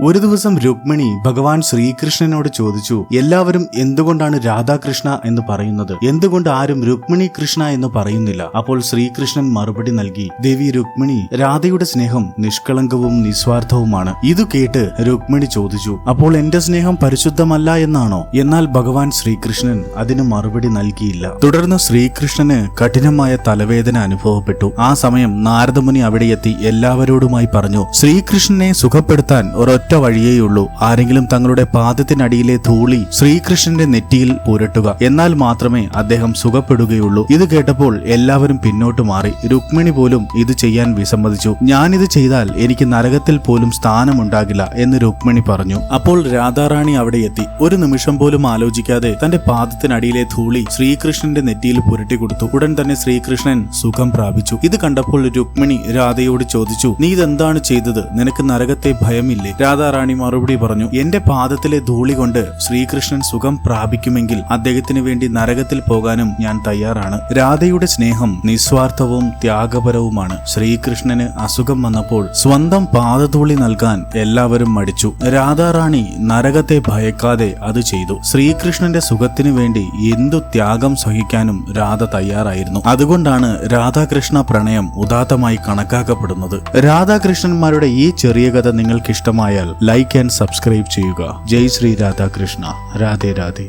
ഒരു ദിവസം രുക്മിണി ഭഗവാൻ ശ്രീകൃഷ്ണനോട് ചോദിച്ചു, എല്ലാവരും എന്തുകൊണ്ടാണ് രാധാകൃഷ്ണ എന്ന് പറയുന്നത്, എന്തുകൊണ്ട് ആരും രുക്മിണി കൃഷ്ണ എന്ന് പറയുന്നില്ല? അപ്പോൾ ശ്രീകൃഷ്ണൻ മറുപടി നൽകി, ദേവി രുക്മിണി, രാധയുടെ സ്നേഹം നിഷ്കളങ്കവും നിസ്വാർത്ഥവുമാണ്. ഇതു കേട്ട് രുക്മിണി ചോദിച്ചു, അപ്പോൾ എന്റെ സ്നേഹം പരിശുദ്ധമല്ല എന്നാണോ? എന്നാൽ ഭഗവാൻ ശ്രീകൃഷ്ണൻ അതിന് മറുപടി നൽകിയില്ല. തുടർന്ന് ശ്രീകൃഷ്ണന് കഠിനമായ തലവേദന അനുഭവപ്പെട്ടു. ആ സമയം നാരദമുനി അവിടെ എത്തി എല്ലാവരോടുമായി പറഞ്ഞു, ശ്രീകൃഷ്ണനെ സുഖപ്പെടുത്താൻ ഒരൊറ്റ വഴിയേയുള്ളൂ. ആരെങ്കിലും തങ്ങളുടെ പാദത്തിനടിയിലെ ധൂളി ശ്രീകൃഷ്ണന്റെ നെറ്റിയിൽ പുരട്ടുക, എന്നാൽ മാത്രമേ അദ്ദേഹം സുഖപ്പെടുകയുള്ളൂ. ഇത് കേട്ടപ്പോൾ എല്ലാവരും പിന്നോട്ട് മാറി. രുക്മിണി പോലും ഇത് ചെയ്യാൻ വിസമ്മതിച്ചു. ഞാനിത് ചെയ്താൽ എനിക്ക് നരകത്തിൽ പോലും സ്ഥാനമുണ്ടാകില്ല എന്ന് രുക്മിണി പറഞ്ഞു. അപ്പോൾ രാധാറാണി അവിടെ എത്തി. ഒരു നിമിഷം പോലും ആലോചിക്കാതെ തന്റെ പാദത്തിനടിയിലെ ധൂളി ശ്രീകൃഷ്ണന്റെ നെറ്റിയിൽ പുരട്ടി കൊടുത്തു. ഉടൻ തന്നെ ശ്രീകൃഷ്ണൻ സുഖം പ്രാപിച്ചു. ഇത് കണ്ടപ്പോൾ രുക്മിണി രാധയോട് ചോദിച്ചു, നീ ഇതെന്താണ് ചെയ്തത്? നിനക്ക് നരകത്തെ ഭയമില്ലേ? രാധാറാണി മറുപടി പറഞ്ഞു, എന്റെ പാദത്തിലെ ധൂളി കൊണ്ട് ശ്രീകൃഷ്ണൻ സുഖം പ്രാപിക്കുമെങ്കിൽ അദ്ദേഹത്തിന് വേണ്ടി നരകത്തിൽ പോകാനും ഞാൻ തയ്യാറാണ്. രാധയുടെ സ്നേഹം നിസ്വാർത്ഥവും ത്യാഗപരവുമാണ്. ശ്രീകൃഷ്ണന് അസുഖം വന്നപ്പോൾ സ്വന്തം പാദധൂളി നൽകാൻ എല്ലാവരും മടിച്ചു. രാധാറാണി നരകത്തെ ഭയക്കാതെ അത് ചെയ്തു. ശ്രീകൃഷ്ണന്റെ സുഖത്തിനു വേണ്ടി എന്തു ത്യാഗം സഹിക്കാനും രാധ തയ്യാറായിരുന്നു. അതുകൊണ്ടാണ് രാധാകൃഷ്ണ പ്രണയം ഉദാത്തമായി കണക്കാക്കപ്പെടുന്നത്. രാധാകൃഷ്ണന്മാരുടെ ഈ ചെറിയ കഥ നിങ്ങൾക്ക് ഇഷ്ടമായാൽ ലൈക്ക് ആൻഡ് സബ്സ്ക്രൈബ് ചെയ്യുക. ജയ് ശ്രീ രാധാകൃഷ്ണ. രാധേ രാധേ.